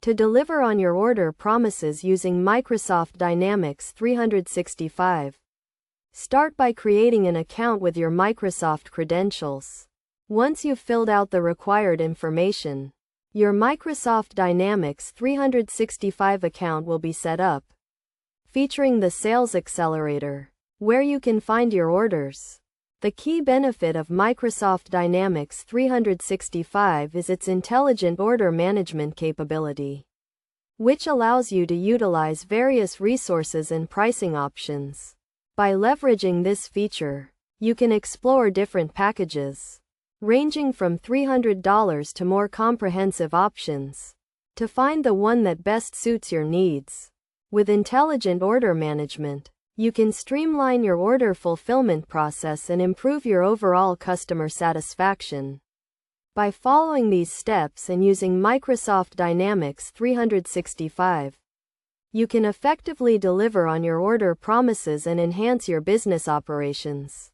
To deliver on your order promises using Microsoft Dynamics 365. Start by creating an account with your Microsoft credentials. Once you've filled out the required information, your Microsoft Dynamics 365 account will be set up, featuring the Sales Accelerator, where you can find your orders. The key benefit of Microsoft Dynamics 365 is its intelligent order management capability, which allows you to utilize various resources and pricing options. By leveraging this feature, you can explore different packages, ranging from $300 to more comprehensive options, to find the one that best suits your needs. With intelligent order management, you can streamline your order fulfillment process and improve your overall customer satisfaction. By following these steps and using Microsoft Dynamics 365, you can effectively deliver on your order promises and enhance your business operations.